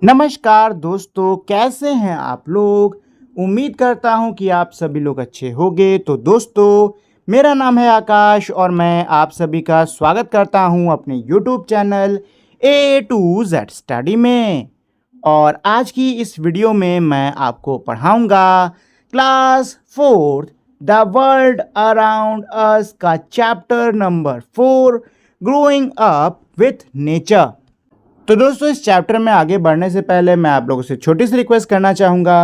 नमस्कार दोस्तों, कैसे हैं आप लोग। उम्मीद करता हूं कि आप सभी लोग अच्छे होंगे। तो दोस्तों, मेरा नाम है आकाश और मैं आप सभी का स्वागत करता हूं अपने YouTube channel A to Z study में। और आज की इस वीडियो में मैं आपको पढ़ाऊंगा class 4 the world around us का chapter number 4 growing up with nature. तो दोस्तों, इस चैप्टर में आगे बढ़ने से पहले मैं आप लोगों से छोटी सी रिक्वेस्ट करना चाहूँगा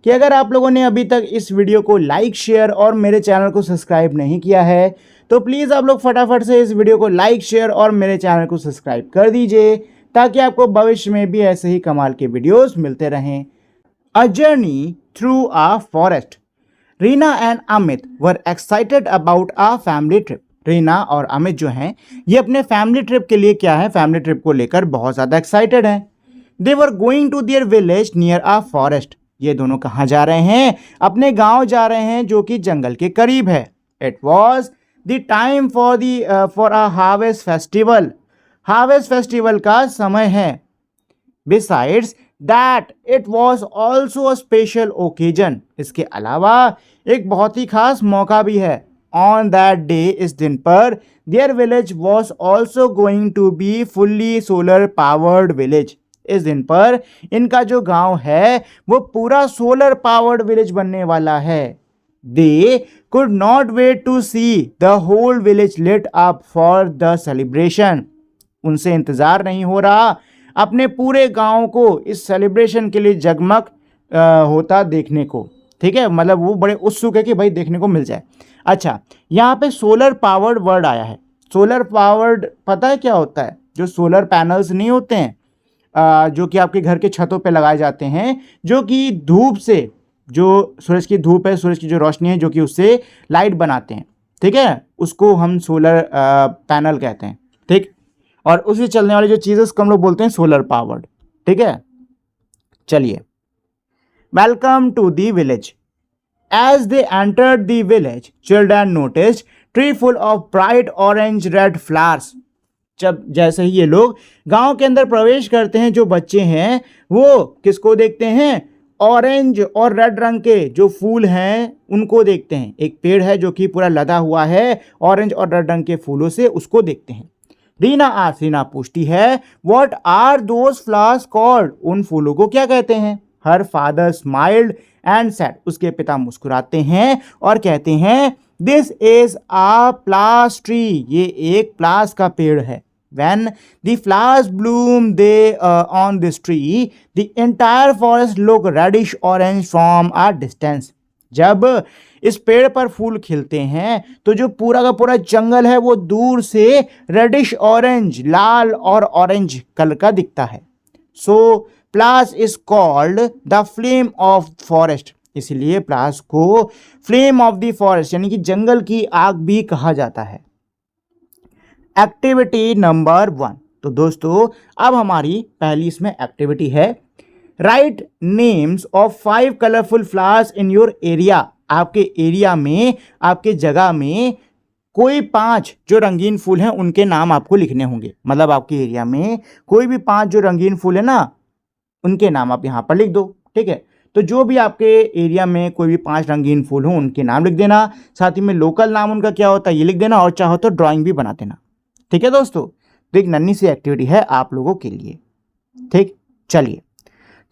कि अगर आप लोगों ने अभी तक इस वीडियो को लाइक, शेयर और मेरे चैनल को सब्सक्राइब नहीं किया है तो प्लीज़ आप लोग फटाफट से इस वीडियो को लाइक, शेयर और मेरे चैनल को सब्सक्राइब कर दीजिए ताकि आपको भविष्य में भी ऐसे ही कमाल के वीडियोस मिलते रहें। A journey through a forest. Reena and Amit were excited about a family trip. Reena और अमित जो हैं ये अपने फैमिली ट्रिप के लिए फैमिली ट्रिप को लेकर बहुत ज़्यादा एक्साइटेड हैं। They were going to their village near a forest. ये दोनों कहाँ जा रहे हैं? अपने गांव जा रहे हैं जो कि जंगल के करीब है। It was the time for a harvest festival. Harvest festival का समय है। Besides that it was also a special occasion. इसके अलावा एक बहुत ही खास मौका भी है। On that day, इस दिन पर their village was also going to be fully solar powered village। इस दिन पर इनका जो गांव है वो पूरा सोलर पावर्ड विलेज बनने वाला है। They could not wait to see the whole village lit up for the celebration। उनसे इंतजार नहीं हो रहा अपने पूरे गांव को इस सेलिब्रेशन के लिए जगमग होता देखने को। ठीक है, मतलब वो बड़े उत्सुक है कि भाई देखने को मिल जाए। अच्छा, यहाँ पे सोलर पावर्ड वर्ड आया है। सोलर पावर्ड पता है क्या होता है? जो सोलर पैनल्स नहीं होते हैं जो कि आपके घर के छतों पे लगाए जाते हैं, जो कि धूप से, जो सूरज की धूप है, सूरज की जो रोशनी है जो कि उससे लाइट बनाते हैं। ठीक है, उसको हम सोलर पैनल कहते हैं। ठीक, और उससे चलने वाली जो चीज़ है उसको हम लोग बोलते हैं सोलर पावर्ड। ठीक है, चलिए। Welcome to the village. As they entered the village, children noticed tree full of bright orange red flowers। जब जैसे ही ये लोग गांव के अंदर प्रवेश करते हैं, जो बच्चे हैं वो किसको देखते हैं? ऑरेंज और रेड रंग के जो फूल हैं उनको देखते हैं। एक पेड़ है जो कि पूरा लदा हुआ है ऑरेंज और रेड रंग के फूलों से, उसको देखते हैं। रीना पूछती है, what are those flowers called? उन फूलों को क्या कहते हैं? Her father smiled and said. उसके पिता मुस्कुराते हैं और कहते हैं, this is a palash tree. ये एक प्लास का पेड़ है। When the flowers bloom on this tree, the entire forest look reddish orange from a distance। जब इस पेड़ पर फूल खिलते हैं तो जो पूरा का पूरा जंगल है वो दूर से रेडिश ऑरेंज, लाल और ऑरेंज कलर का दिखता है। So palash is called the flame of forest. इसलिए प्लास को फ्लेम ऑफ द फॉरेस्ट यानी कि जंगल की आग भी कहा जाता है। Activity number 1। तो दोस्तों, अब हमारी पहली इसमें एक्टिविटी है, right names of 5 colourful flowers in your area. आपके एरिया में, आपके जगह में कोई 5 जो रंगीन फूल हैं उनके नाम आपको लिखने होंगे। मतलब आपके एरिया में कोई भी 5 जो रंगीन फूल है ना, उनके नाम आप यहाँ पर लिख दो। ठीक है, तो जो भी आपके एरिया में कोई भी 5 रंगीन फूल हो उनके नाम लिख देना। साथ ही में लोकल नाम उनका क्या होता है ये लिख देना, और चाहो तो ड्राइंग भी बना देना। ठीक है दोस्तों, तो एक नन्ही सी एक्टिविटी है आप लोगों के लिए। ठीक, चलिए।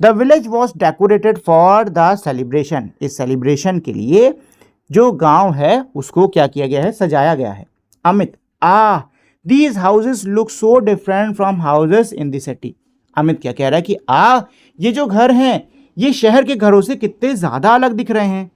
The village was decorated for the celebration. इस सेलिब्रेशन के लिए जो गांव है उसको क्या किया गया है? सजाया गया है। Amit, these houses look so different from houses in the city. Amit क्या कह रहा है कि ये जो घर हैं ये शहर के घरों से कितने ज़्यादा अलग दिख रहे हैं।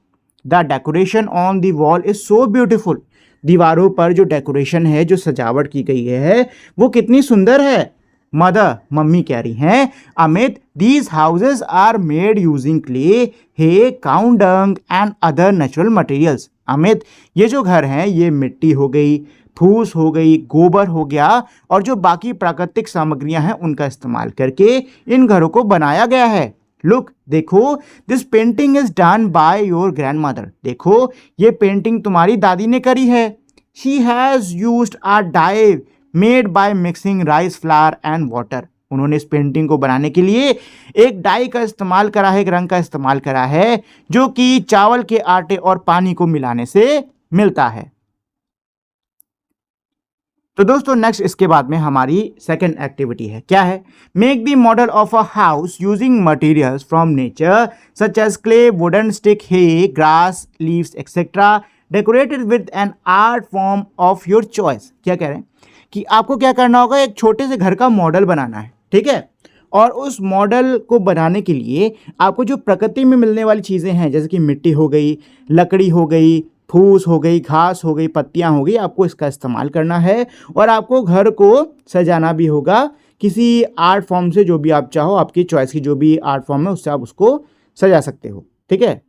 The decoration on the wall is so beautiful. दीवारों पर जो डेकोरेशन है, जो सजावट की गई है वो कितनी सुंदर है। मदर, मम्मी कह रही हैं, Amit, these houses are made using clay, hay, cow dung and other natural materials. Amit, ये जो घर हैं ये मिट्टी हो गई, फूस हो गई, गोबर हो गया और जो बाकी प्राकृतिक सामग्रियां हैं उनका इस्तेमाल करके इन घरों को बनाया गया है। लुक, देखो, this painting is done by your grandmother. देखो, ये पेंटिंग तुम्हारी दादी ने करी है। She has used a dye made by mixing rice flour and water. उन्होंने इस पेंटिंग को बनाने के लिए एक डाई का इस्तेमाल करा है, एक रंग का इस्तेमाल करा है जो कि चावल के आटे और पानी को मिलाने से मिलता है। तो दोस्तों नेक्स्ट इसके बाद में हमारी सेकेंड एक्टिविटी है, क्या है? Make the model of a house using materials from nature such as clay, wooden stick, hay, grass, leaves etcetera, decorated with an art form of your choice. क्या कह रहे हैं कि आपको क्या करना होगा, एक छोटे से घर का मॉडल बनाना है, ठीक है। और उस मॉडल को बनाने के लिए आपको जो प्रकृति में मिलने वाली चीज़ें हैं, जैसे कि मिट्टी हो गई, लकड़ी हो गई, फूस हो गई, घास हो गई, पत्तियां हो गई, आपको इसका इस्तेमाल करना है। और आपको घर को सजाना भी होगा किसी आर्ट फॉर्म से, जो भी आप चाहो, आपकी चॉइस की जो भी आर्ट फॉर्म है उससे आप उसको सजा सकते हो, ठीक है।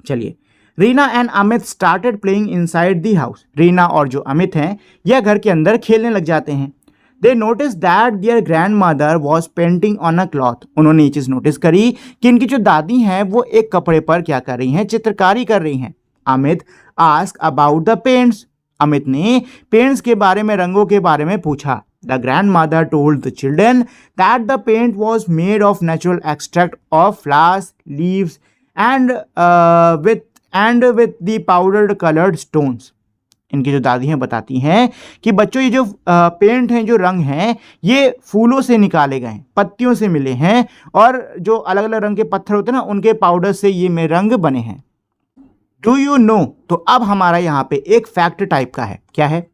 चलिए, Reena and Amit started playing inside the house. Reena और जो अमित हैं यह घर के अंदर खेलने लग जाते हैं। They notice that their grandmother was painting on a cloth. उन्होंने ये चीज़ नोटिस करी कि इनकी जो दादी हैं वो एक कपड़े पर क्या कर रही हैं, चित्रकारी कर रही हैं। Amit ask about the paints. Amit ने पेंट्स के बारे में, रंगों के बारे में पूछा। The grandmother told the children that the paint was made of natural extract of flowers, leaves and with the powdered coloured stones. इनकी जो दादी हैं बताती हैं कि बच्चों ये जो पेंट हैं, जो रंग हैं, ये फूलों से निकाले गए हैं, पत्तियों से मिले हैं, और जो अलग अलग रंग के पत्थर होते हैं ना, उनके पाउडर से ये में रंग बने हैं। Do you no? तो अब हमारा यहाँ पे एक फैक्ट टाइप का है, क्या है?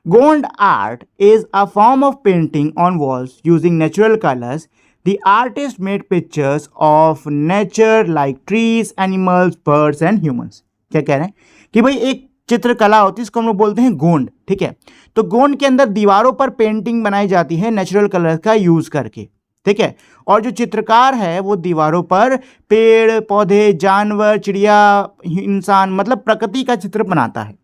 Gond art is a form of painting on walls using natural colours. The artist made pictures of nature like trees, animals, birds and humans. क्या कह रहे हैं कि भाई एक चित्रकला होती है, इसको हम लोग बोलते हैं गोंड, ठीक है। तो गोंड के अंदर दीवारों पर पेंटिंग बनाई जाती है नेचुरल कलर का यूज करके, ठीक है। और जो चित्रकार है वो दीवारों पर पेड़ पौधे, जानवर, चिड़िया, इंसान, मतलब प्रकृति का चित्र बनाता है,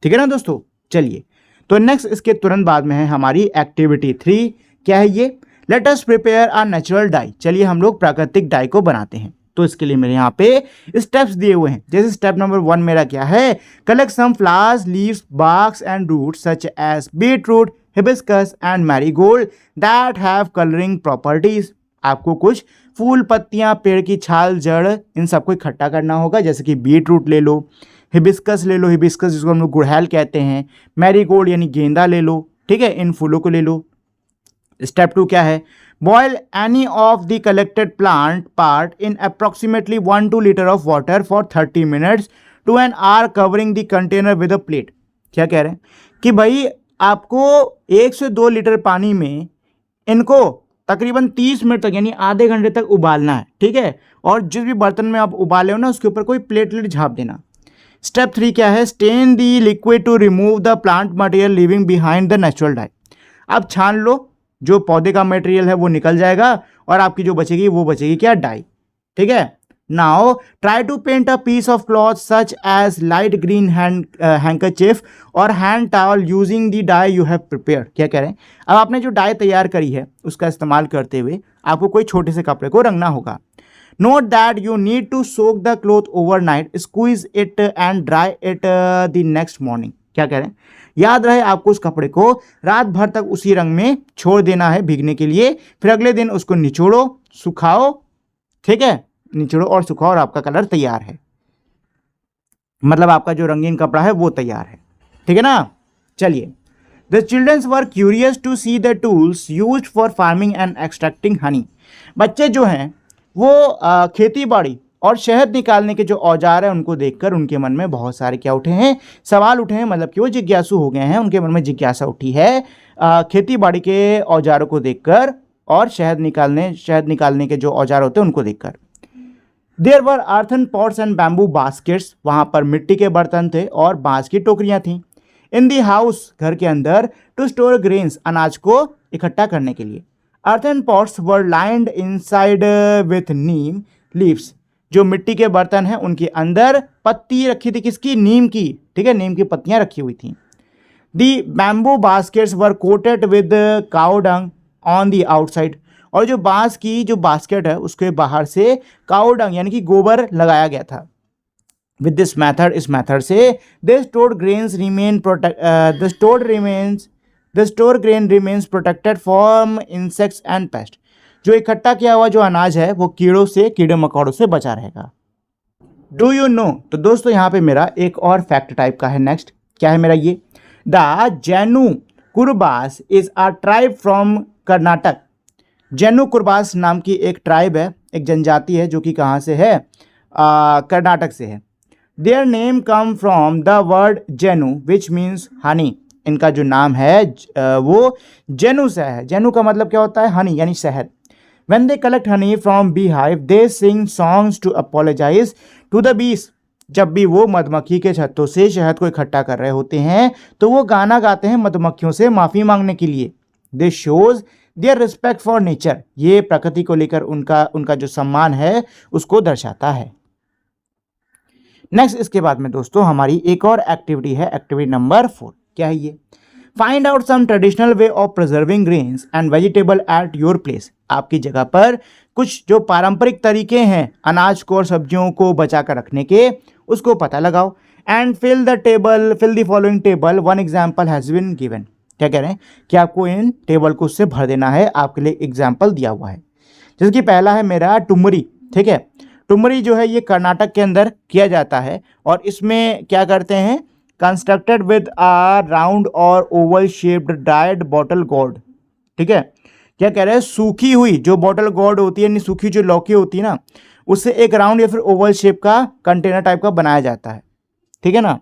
ठीक है ना दोस्तों। चलिए, तो नेक्स्ट इसके तुरंत बाद में है हमारी एक्टिविटी 3। क्या है ये? Let us prepare a natural die. चलिए हम लोग प्राकृतिक डाई को बनाते हैं। तो इसके लिए मेरे यहाँ पे स्टेप्स दिए हुए हैं। जैसे स्टेप नंबर 1 मेरा क्या है? Collect some flowers, leaves, barks and roots such as beetroot, hibiscus and marigold that have colouring properties. आपको कुछ फूल, पत्तियां, पेड़ की छाल, जड़, इन सबको इकट्ठा करना होगा। जैसे कि बीटरूट ले लो, हिबिस्कस ले लो, हिबिस्कस जिसको हम लोग गुड़हल कहते हैं, मैरीगोल्ड यानी गेंदा ले लो, ठीक है, इन फूलों को ले लो। स्टेप 2 क्या है? Boil any of the collected plant part in approximately 1-2 litre of water for 30 minutes to an hour covering the container with a plate. क्या कह रहे हैं कि भाई आपको 1 से 2 लीटर पानी में इनको तकरीबन 30 मिनट तक यानी आधे घंटे तक उबालना है, ठीक है। और जिस भी बर्तन में आप उबाले हो ना, उसके ऊपर कोई प्लेटलेट झाँप देना। स्टेप 3 क्या है? Strain the liquid to remove the plant material leaving behind the natural dye. अब छान लो, जो पौधे का मटेरियल है वो निकल जाएगा और आपकी जो बचेगी वो बचेगी क्या? डाई, ठीक है। Now try to paint a piece of cloth such as light green handkerchief और hand towel using the dye you have prepared. क्या कह रहे हैं? अब आपने जो डाई तैयार करी है उसका इस्तेमाल करते हुए आपको कोई छोटे से कपड़े को रंगना होगा। Note that you need to soak the cloth overnight, squeeze it and dry it the next morning. क्या कह रहे हैं? याद रहे आपको उस कपड़े को रात भर तक उसी रंग में छोड़ देना है भीगने के लिए, फिर अगले दिन उसको निचोड़ो, सुखाओ, ठीक है, निचोड़ो और सुखाओ और आपका कलर तैयार है। मतलब आपका जो रंगीन कपड़ा है वो तैयार है, ठीक है ना। चलिए, the childrens were curious to see the tools used for farming and extracting honey. बच्चे जो हैं वो खेती बाड़ी और शहद निकालने के जो औजार हैं उनको देखकर उनके मन में बहुत सारे क्या उठे हैं? सवाल उठे हैं, मतलब कि वो जिज्ञासु हो गए हैं, उनके मन में जिज्ञासा उठी है खेती बाड़ी के औजारों को देखकर और शहद निकालने के जो औजार होते हैं उनको देखकर। There were earthen pots and bamboo baskets. वहाँ पर मिट्टी के बर्तन थे और बांस की टोकरियाँ थीं। इन दी हाउस, घर के अंदर, टू स्टोर ग्रेन्स, अनाज को इकट्ठा करने के लिए। Earthen pots were lined inside with Neem leaves. जो मिट्टी के बर्तन हैं उनके अंदर पत्ती रखी थी, किसकी? नीम की, ठीक है, नीम की पत्तियां रखी हुई थी। The bamboo baskets were coated with cow dung on the outside. और जो बांस की जो बास्केट है उसके बाहर से काउ डंग यानी कि गोबर लगाया गया था। विद दिस मैथड, इस मैथड से the stored remains the store grain remains protected from insects and pest. जो इकट्ठा किया हुआ जो अनाज है वो कीड़ों से, कीड़े मकोड़ों से बचा रहेगा। डू यू नो, तो दोस्तों यहाँ पे मेरा एक और फैक्ट टाइप का है। नेक्स्ट क्या है मेरा ये, the Jenu Kurubas is a tribe from Karnataka. Jenu Kurubas नाम की एक ट्राइब है, एक जनजाति है जो कि कहाँ से है, कर्नाटक से है। Their name come from the word jenu which means honey. इनका जो नाम है वो जैनु से है। जैनु का मतलब क्या होता है, हनी यानी शहद। When they collect honey from beehive, they sing songs to apologize to the bees। जब भी वो मधुमक्खी के छत्तों से शहद को इकट्ठा कर रहे होते हैं तो वो गाना गाते हैं मधुमक्खियों से माफ़ी मांगने के लिए। This shows their respect for nature। ये प्रकृति को लेकर उनका जो सम्मान है उसको दर्शाता है। नेक्स्ट इसके बाद में दोस्तों हमारी एक और एक्टिविटी है, एक्टिविटी नंबर 4। क्या है ये, find out some traditional way of preserving grains and vegetable at your place. आपकी जगह पर कुछ जो पारंपरिक तरीके हैं अनाज को और सब्जियों को बचा कर रखने के, उसको पता लगाओ। And fill the following table, one example has been given. क्या कह रहे हैं कि आपको इन टेबल को उससे भर देना है, आपके लिए एग्जाम्पल दिया हुआ है। जैसे कि पहला है मेरा टुमरी। ठीक है, टुमरी जो है ये कर्नाटक के अंदर किया जाता है और इसमें क्या करते हैं, कंस्ट्रक्टेड विद अ राउंड और Oval shaped dried bottle gourd. ठीक है, क्या कह रहे हैं, सूखी हुई जो बॉटल गोर्ड होती है, यानी सूखी जो लौकी होती है ना, उससे एक राउंड या फिर ओवल शेप का कंटेनर टाइप का बनाया जाता है। ठीक है ना।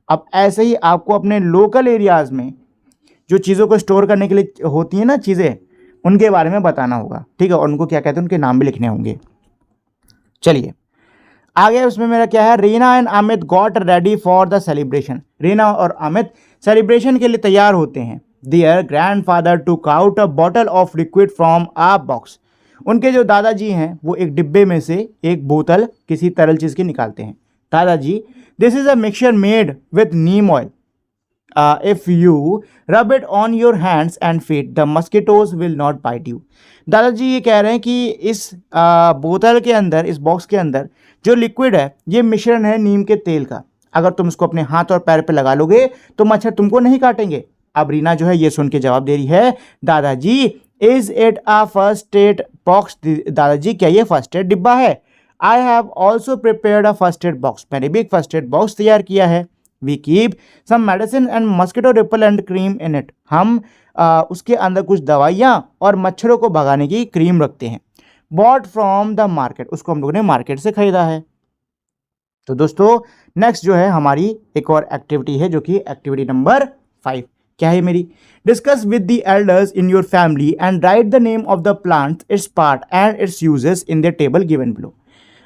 अब ऐसे ही आपको अपने लोकल एरियाज़ में जो चीज़ों को स्टोर करने के लिए होती हैं ना चीज़ें, उनके बारे में बताना होगा। ठीक है, और उनको क्या कहते हैं, उनके नाम भी लिखने होंगे। चलिए आगे उसमें मेरा क्या है, Reena and Amit got ready for the celebration. Reena और अमित सेलिब्रेशन के लिए तैयार होते हैं। Their grandfather took out a bottle of liquid from a box. उनके जो दादाजी हैं वो एक डिब्बे में से एक बोतल किसी तरल चीज़ की निकालते हैं। Dadaji, this is a mixture made with neem oil. If you rub it on your hands and feet the mosquitoes will not bite you. दादाजी ये कह रहे हैं कि इस बोतल के अंदर, इस बॉक्स के अंदर जो लिक्विड है ये मिश्रण है नीम के तेल का। अगर तुम इसको अपने हाथ और पैर पे लगा लोगे तो मच्छर तुमको नहीं काटेंगे। अब रीना जो है ये सुन के जवाब दे रही है, Dadaji is it a first aid box. दादाजी क्या ये फर्स्ट एड डिब्बा है? I have also prepared a first aid box. मैंने भी एक फर्स्ट एड बॉक्स तैयार किया है। We keep some medicine and mosquito repellent cream in it. हम उसके अंदर कुछ दवाइयाँ और मच्छरों को भगाने की क्रीम रखते हैं। बॉट फ्रॉम द मार्केट, उसको हम लोगों ने मार्केट से खरीदा है। तो दोस्तों नेक्स्ट जो है हमारी एक और एक्टिविटी है जो कि एक्टिविटी नंबर 5। क्या है मेरी, discuss with the elders in your family and right the name of the plant, it's part and it's uses in the table given below.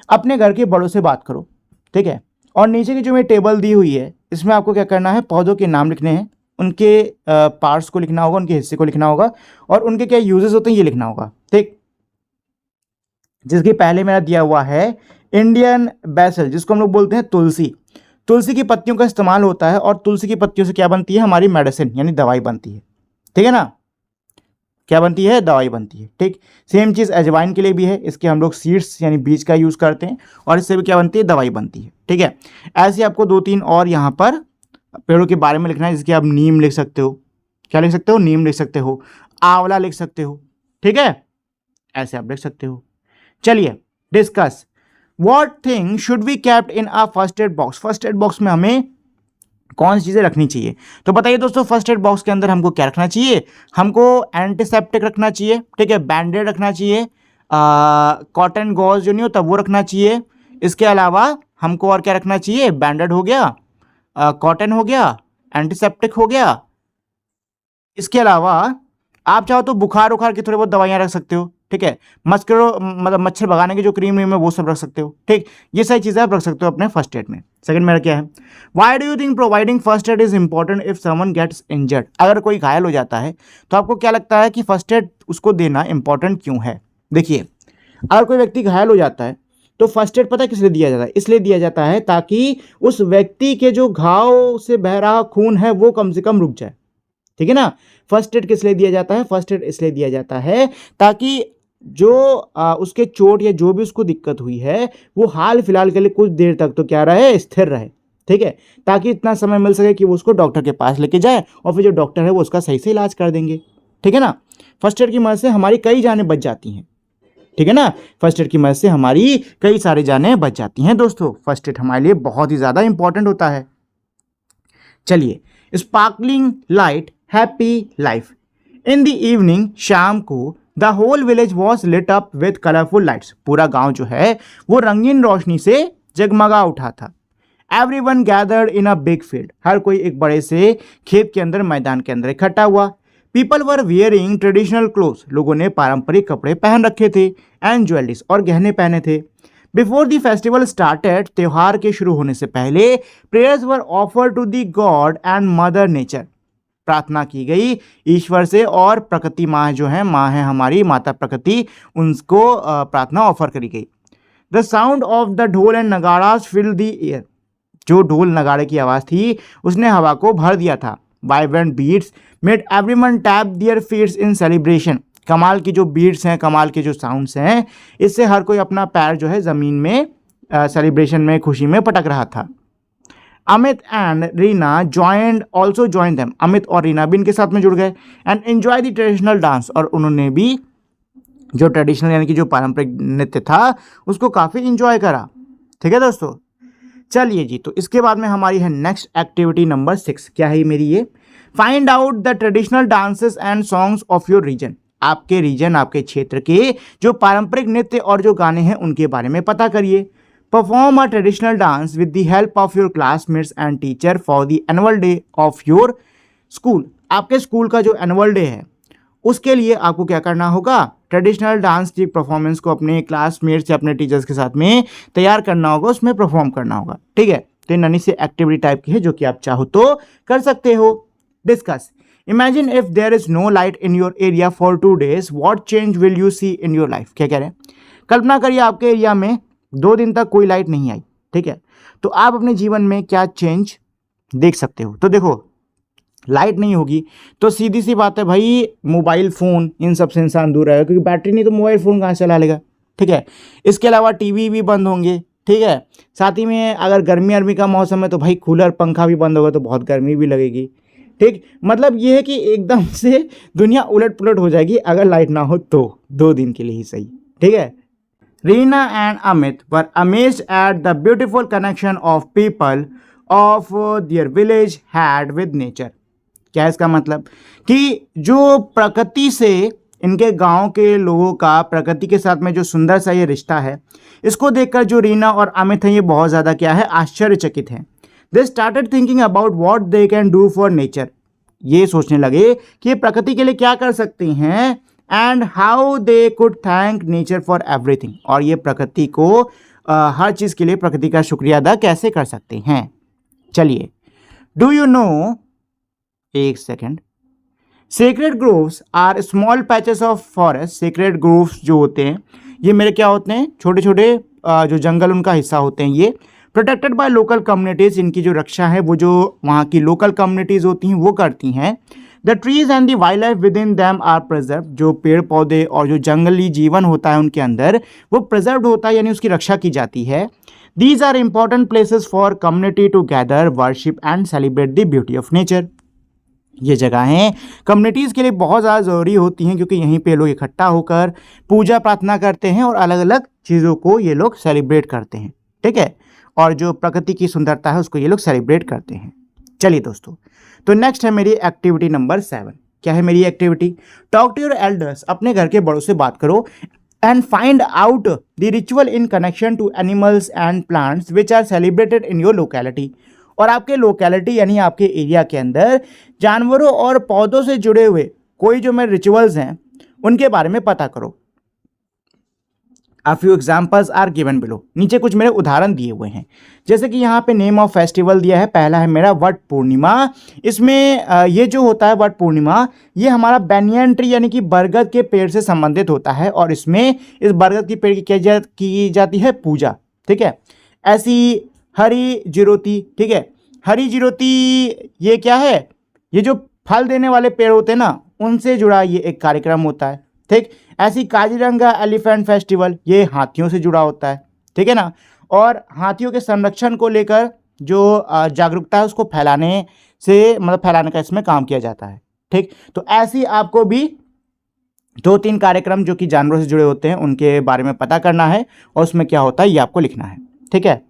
अपने घर के बड़ों से बात करो। ठीक है, और नीचे की जो मैं टेबल दी हुई है इसमें आपको क्या करना है, पौधों के नाम लिखने हैं, उनके पार्ट्स को लिखना होगा, उनके हिस्से को लिखना होगा और उनके क्या यूजेस होते हैं ये लिखना होगा। ठीक, जिसके पहले मेरा दिया हुआ है इंडियन बैसल, जिसको हम लोग बोलते हैं तुलसी। तुलसी की पत्तियों का इस्तेमाल होता है और तुलसी की पत्तियों से क्या बनती है, हमारी मेडिसिन यानी दवाई बनती है। ठीक है ना, क्या बनती है, दवाई बनती है। ठीक, सेम चीज़ अजवाइन के लिए भी है, इसके हम लोग सीड्स यानी बीज का यूज़ करते हैं और इससे भी क्या बनती है, दवाई बनती है। ठीक है, ऐसे आपको 2-3 और यहाँ पर पेड़ों के बारे में लिखना है, जिसके आप नीम लिख सकते हो। क्या लिख सकते हो, नीम लिख सकते हो, आंवला लिख सकते हो। ठीक है, ऐसे आप लिख सकते हो। चलिए discuss what thing should be kept in a first aid box. First aid box में हमें कौन सी चीज़ें रखनी चाहिए, तो बताइए दोस्तों। फर्स्ट एड बॉक्स के अंदर हमको क्या रखना चाहिए, हमको एंटीसेप्टिक रखना चाहिए। ठीक है, बैंडेड रखना चाहिए, कॉटन गॉज जो नहीं होता वो रखना चाहिए। इसके अलावा हमको और क्या रखना चाहिए, बैंडेड हो गया, कॉटन हो गया, एंटीसेप्टिक हो गया। इसके अलावा आप चाहो तो बुखार उखार की थोड़ी बहुत दवाइयाँ रख सकते हो। ठीक है, मतलब मच्छर भगाने की जो क्रीम है वो सब रख सकते हो। ठीक, ये सारी चीज़ें आप रख सकते हो अपने फर्स्ट एड में। सेकंड मेरा क्या है, why do you think providing first aid is important if someone gets injured. अगर कोई घायल हो जाता है तो आपको क्या लगता है कि फर्स्ट एड उसको देना इंपॉर्टेंट क्यों है। देखिए, अगर कोई व्यक्ति घायल हो जाता है तो फर्स्ट एड पता है किस लिए दिया जाता है, इसलिए दिया जाता है ताकि उस व्यक्ति के जो घाव से बह रहा खून है वो कम से कम रुक जाए। ठीक है ना, फर्स्ट एड किस लिए दिया जाता है, फर्स्ट एड इसलिए दिया जाता है ताकि जो उसके चोट या जो भी उसको दिक्कत हुई है वो हाल फिलहाल के लिए कुछ देर तक तो क्या रहे, स्थिर रहे। ठीक है, ताकि इतना समय मिल सके कि वो उसको डॉक्टर के पास लेके जाए और फिर जो डॉक्टर है वो उसका सही से इलाज कर देंगे। ठीक है ना। फर्स्ट एड की मदद से हमारी कई जानें बच जाती हैं। ठीक है ना। फर्स्ट एड की मदद से हमारी कई सारी जानें बच जाती हैं दोस्तों। फर्स्ट एड हमारे लिए बहुत ही ज़्यादा इंपॉर्टेंट होता है। चलिए, sparkling light happy life. In the evening, शाम को, the whole village was lit up with colourful lights. पूरा गांव जो है वो रंगीन रोशनी से जगमगा उठा था। Everyone gathered in a big field. हर कोई एक बड़े से खेत के अंदर, मैदान के अंदर इकट्ठा हुआ। People were wearing traditional clothes. लोगों ने पारंपरिक कपड़े पहन रखे थे। एंड ज्वेलरीज, और गहने पहने थे। बिफोर द फेस्टिवल स्टार्टेड, त्योहार के शुरू होने से पहले, prayers were offer to the god and mother nature. प्रार्थना की गई ईश्वर से और प्रकृति माँ जो है, माँ है हमारी, माता प्रकृति, उनको प्रार्थना ऑफर करी गई। द साउंड ऑफ द ढोल एंड नगाड़ास फिल द एयर। जो ढोल नगाड़े की आवाज़ थी उसने हवा को भर दिया था। Vibrant beats made everyone tap their feets in celebration. कमाल की जो बीट्स हैं, कमाल के जो साउंड्स हैं, इससे हर कोई अपना पैर जो है ज़मीन में सेलिब्रेशन में, खुशी में पटक रहा था। Amit and Reena also join them. Amit और रीना भी इनके साथ में जुड़ गए। And enjoy the traditional dance. और उन्होंने भी जो ट्रेडिशनल यानी कि जो पारंपरिक नृत्य था उसको काफ़ी इंजॉय करा। ठीक है दोस्तों। चलिए जी, तो इसके बाद में हमारी है नेक्स्ट एक्टिविटी नंबर 6। क्या है मेरी ये? Find out the traditional dances and songs of your region. आपके रीजन, आपके क्षेत्र के जो पारंपरिक नृत्य और जो गाने हैं उनके बारे में पता करिए। Perform a traditional dance with the help of your classmates and teacher for the annual day of your school. आपके स्कूल का जो एनुअल डे है उसके लिए आपको क्या करना होगा? ट्रेडिशनल डांस की परफॉर्मेंस को अपने क्लासमेट्स या अपने टीचर्स के साथ में तैयार करना होगा, उसमें परफॉर्म करना होगा। ठीक है, तो नन्ही सी एक्टिविटी टाइप की है जो कि आप चाहो तो कर सकते हो। Discuss. Imagine if there is no light in your area for 2 days, what change will you see in your life. क्या कह रहे हैं? कल्पना करिए आपके एरिया में 2 दिन तक कोई लाइट नहीं आई। ठीक है, तो आप अपने जीवन में क्या चेंज देख सकते हो? तो देखो, लाइट नहीं होगी तो सीधी सी बात है भाई, मोबाइल फ़ोन इन सब से इंसान दूर रहेगा, क्योंकि बैटरी नहीं तो मोबाइल फ़ोन कहाँ से चला लेगा। ठीक है, इसके अलावा टीवी भी बंद होंगे। ठीक है, साथ ही में अगर गर्मी का मौसम है तो भाई कूलर पंखा भी बंद होगा तो बहुत गर्मी भी लगेगी। ठीक, मतलब ये है कि एकदम से दुनिया उलट पुलट हो जाएगी अगर लाइट ना हो तो, 2 दिन के लिए ही सही। ठीक है। Reena and Amit were amazed at the beautiful connection of people of their village had with nature. क्या है इसका मतलब? कि जो प्रकृति से इनके गांव के लोगों का प्रकृति के साथ में जो सुंदर सा ये रिश्ता है, इसको देखकर जो रीना और अमित हैं ये बहुत ज़्यादा क्या है, आश्चर्यचकित हैं। They started thinking about what they can do for nature. ये सोचने लगे कि ये प्रकृति के लिए क्या कर सकती हैं, and how they could thank nature for everything. और ये प्रकृति को हर चीज़ के लिए प्रकृति का शुक्रिया अदा कैसे कर सकते हैं। चलिए, डू यू नो, एक second, sacred groves are small patches of forest. Sacred groves जो होते हैं ये मेरे क्या होते हैं, छोटे छोटे जो जंगल उनका हिस्सा होते हैं। ये प्रोटेक्टेड बाय लोकल कम्युनिटीज़, इनकी जो रक्षा है वो जो वहाँ की लोकल कम्युनिटीज़ होती हैं वो करती हैं। The trees and the wildlife within them are preserve. जो पेड़ पौधे और जो जंगली जीवन होता है उनके अंदर वो प्रिजर्व होता है, यानी उसकी रक्षा की जाती है। These are important places for community to gather, worship and celebrate the beauty of nature. ये जगहें कम्युनिटीज़ के लिए बहुत ज़्यादा ज़रूरी होती हैं, क्योंकि यहीं पे लोग इकट्ठा होकर पूजा प्रार्थना करते हैं और अलग अलग चीज़ों को ये लोग सेलिब्रेट करते हैं। ठीक है, और जो प्रकृति की सुंदरता है उसको ये लोग सेलिब्रेट करते हैं। चलिए दोस्तों, तो नेक्स्ट है मेरी एक्टिविटी नंबर 7। क्या है मेरी activity? Talk to your elders. अपने घर के बड़ों से बात करो। And find out the ritual in connection to animals and plants which are celebrated in your locality. और आपके लोकेलिटी यानी आपके एरिया के अंदर जानवरों और पौधों से जुड़े हुए कोई जो मेरे रिचुअल्स हैं उनके बारे में पता करो। A few examples are given below। नीचे कुछ मेरे उदाहरण दिए हुए हैं, जैसे कि यहाँ पे नेम ऑफ फेस्टिवल दिया है। पहला है मेरा वट पूर्णिमा। इसमें ये जो होता है वट पूर्णिमा, ये हमारा बैनियन ट्री यानी कि बरगद के पेड़ से संबंधित होता है, और इसमें इस बरगद के पेड़ की जाती है पूजा। ठीक है, ऐसी हरी जिरोती। ठीक है, हरी जिरोती ये क्या है? ये जो फल देने वाले पेड़ होते हैं ना, उनसे जुड़ा ये एक कार्यक्रम होता है। ठीक, ऐसी काजीरंगा एलिफेंट फेस्टिवल, ये हाथियों से जुड़ा होता है। ठीक है ना, और हाथियों के संरक्षण को लेकर जो जागरूकता है उसको फैलाने से मतलब फैलाने का इसमें काम किया जाता है। ठीक, तो ऐसी आपको भी 2-3 कार्यक्रम जो कि जानवरों से जुड़े होते हैं उनके बारे में पता करना है और उसमें क्या होता है ये आपको लिखना है। ठीक है,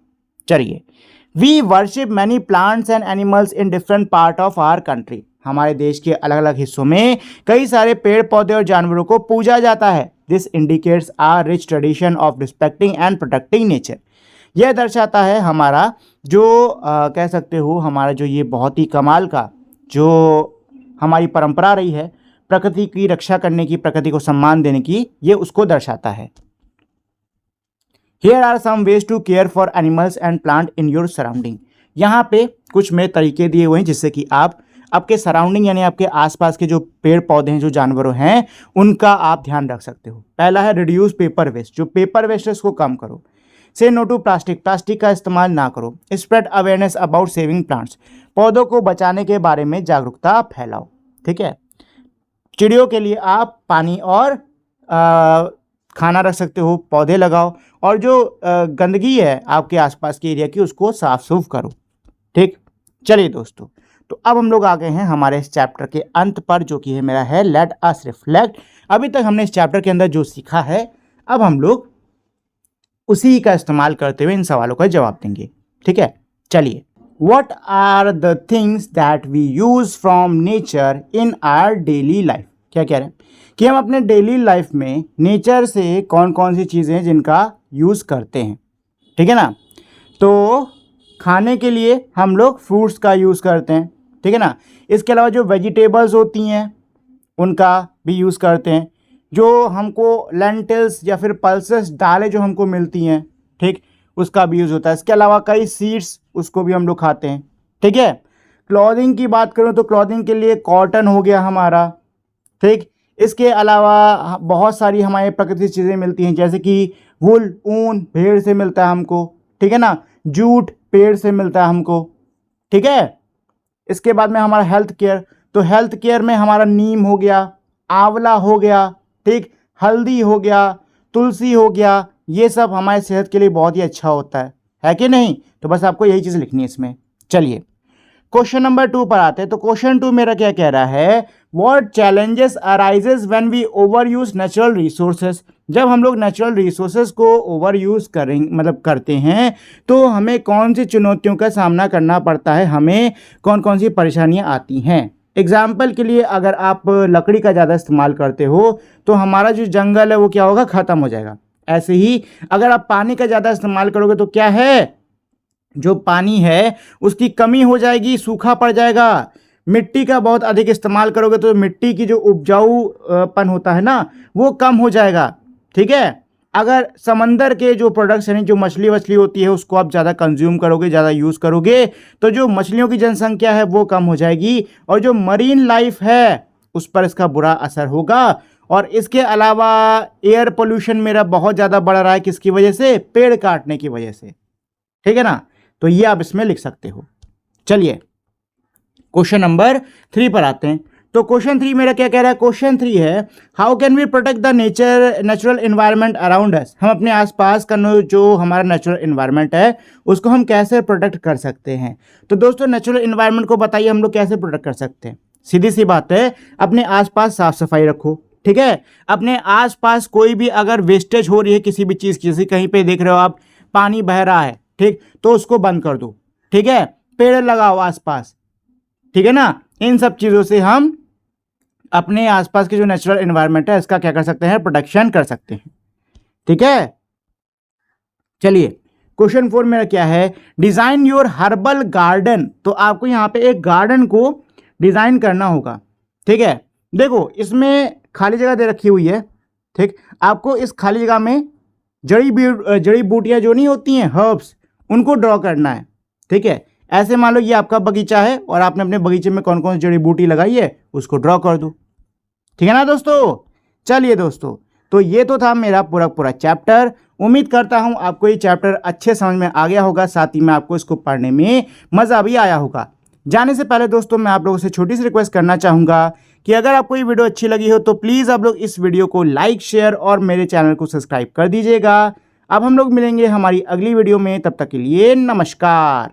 चलिए। We worship many plants and animals in different part of our country. हमारे देश के अलग अलग हिस्सों में कई सारे पेड़ पौधे और जानवरों को पूजा जाता है। This indicates our rich tradition of respecting and protecting nature. यह दर्शाता है हमारा जो कह सकते हो हमारा जो ये बहुत ही कमाल का जो हमारी परंपरा रही है प्रकृति की रक्षा करने की, प्रकृति को सम्मान देने की, ये उसको दर्शाता है। Here are some ways to care for animals and plant in your surrounding। यहाँ पे कुछ में तरीके दिए हुए हैं जिससे कि आप आपके सराउंडिंग यानी आपके आसपास के जो पेड़ पौधे हैं, जो जानवरों हैं, उनका आप ध्यान रख सकते हो। पहला है रिड्यूस पेपर वेस्ट। जो पेपर वेस्ट है उसको कम करो। से नो टू प्लास्टिक। प्लास्टिक का इस्तेमाल ना करो। Spread awareness about saving plants. पौधों को बचाने के बारे में जागरूकता फैलाओ। ठीक है। चिड़ियों के लिए आप पानी और खाना रख सकते हो, पौधे लगाओ और जो गंदगी है आपके आसपास के एरिया की उसको साफ सुफ करो। ठीक, चलिए दोस्तों, तो अब हम लोग आ गए हैं हमारे इस चैप्टर के अंत पर जो कि है मेरा है लेट अस रिफ्लेक्ट। अभी तक हमने इस चैप्टर के अंदर जो सीखा है अब हम लोग उसी का इस्तेमाल करते हुए इन सवालों का जवाब देंगे। ठीक है, चलिए। What are the things that we use from nature in our daily life? क्या कह रहे हैं कि हम अपने डेली लाइफ में नेचर से कौन कौन सी चीज़ें हैं जिनका यूज़ करते हैं। ठीक है ना। तो खाने के लिए हम लोग फ्रूट्स का यूज़ करते हैं। ठीक है ना। इसके अलावा जो वेजिटेबल्स होती हैं उनका भी यूज़ करते हैं। जो हमको लेंटिल्स या फिर पल्सेस दालें जो हमको मिलती हैं, ठीक, उसका भी यूज़ होता है। इसके अलावा कई सीड्स उसको भी हम लोग खाते हैं। ठीक है। क्लॉथिंग की बात करूँ तो क्लॉथिंग के लिए कॉटन हो गया हमारा। ठीक, इसके अलावा बहुत सारी हमारे प्रकृति से चीज़ें मिलती हैं जैसे कि वुल, ऊन भेड़ से मिलता है हमको। ठीक है ना। जूट पेड़ से मिलता है हमको। ठीक है। इसके बाद में हमारा हेल्थ केयर, तो हेल्थ केयर में हमारा नीम हो गया, आंवला हो गया, ठीक, हल्दी हो गया, तुलसी हो गया, ये सब हमारे सेहत के लिए बहुत ही अच्छा होता है कि नहीं। तो बस आपको यही चीज़ लिखनी है इसमें। चलिए क्वेश्चन नंबर 2 पर आते हैं। तो क्वेश्चन 2 मेरा क्या कह रहा है, what challenges arises when we overuse natural resources. जब हम लोग नेचुरल रिसोर्सेज को ओवर यूज करते हैं तो हमें कौन सी चुनौतियों का सामना करना पड़ता है, हमें कौन कौन सी परेशानियां आती हैं। एग्जाम्पल के लिए अगर आप लकड़ी का ज़्यादा इस्तेमाल करते हो तो हमारा जो जंगल है वो क्या होगा, ख़त्म हो जाएगा। ऐसे ही अगर आप पानी का ज़्यादा इस्तेमाल करोगे तो क्या है, जो पानी है उसकी कमी हो जाएगी, सूखा पड़ जाएगा। मिट्टी का बहुत अधिक इस्तेमाल करोगे तो मिट्टी की जो उपजाऊपन होता है ना वो कम हो जाएगा। ठीक है। अगर समंदर के जो प्रोडक्ट्स यानी जो मछली होती है उसको आप ज़्यादा कंज्यूम करोगे, ज़्यादा यूज़ करोगे तो जो मछलियों की जनसंख्या है वो कम हो जाएगी और जो मरीन लाइफ है उस पर इसका बुरा असर होगा। और इसके अलावा एयर पोल्यूशन मेरा बहुत ज़्यादा बढ़ रहा है, किसकी वजह से, पेड़ काटने की वजह से। ठीक है ना। तो ये आप इसमें लिख सकते हो। चलिए क्वेश्चन नंबर 3 पर आते हैं। तो क्वेश्चन 3 मेरा क्या कह रहा है, क्वेश्चन 3 है how can we protect the natural environment around us. हम अपने आसपास का जो हमारा नेचुरल एनवायरनमेंट है उसको हम कैसे प्रोटेक्ट कर सकते हैं। तो दोस्तों नेचुरल एनवायरनमेंट को बताइए हम लोग कैसे प्रोटेक्ट कर सकते हैं। सीधी सी बात है, अपने आसपास साफ सफाई रखो। ठीक है। अपने आसपास कोई भी अगर वेस्टेज हो रही है किसी भी चीज़ की, जैसे कहीं पे देख रहे हो आप पानी बह रहा है, ठीक, तो उसको बंद कर दो। ठीक है। पेड़ लगाओ आसपास। ठीक है ना। इन सब चीज़ों से हम अपने आसपास की जो नेचुरल एनवायरनमेंट है इसका क्या कर सकते हैं, प्रोटेक्शन कर सकते हैं। ठीक है। चलिए क्वेश्चन 4 मेरा क्या है, डिजाइन योर हर्बल गार्डन। तो आपको यहाँ पे एक गार्डन को डिजाइन करना होगा। ठीक है। देखो इसमें खाली जगह दे रखी हुई है। ठीक, आपको इस खाली जगह में जड़ी बूटियाँ जो नहीं होती हैं, हर्ब्स, उनको ड्रॉ करना है। ठीक है। ऐसे मान लो ये आपका बगीचा है और आपने अपने बगीचे में कौन कौन सी जड़ी बूटी लगाई है उसको ड्रॉ कर दो। ठीक है ना दोस्तों। चलिए दोस्तों, तो ये तो था मेरा पूरा चैप्टर। उम्मीद करता हूँ आपको ये चैप्टर अच्छे समझ में आ गया होगा, साथ ही में आपको इसको पढ़ने में मज़ा भी आया होगा। जाने से पहले दोस्तों मैं आप लोगों से छोटी सी रिक्वेस्ट करना चाहूँगा कि अगर आपको ये वीडियो अच्छी लगी हो तो प्लीज़ आप लोग इस वीडियो को लाइक, शेयर और मेरे चैनल को सब्सक्राइब कर दीजिएगा। अब हम लोग मिलेंगे हमारी अगली वीडियो में, तब तक के लिए नमस्कार।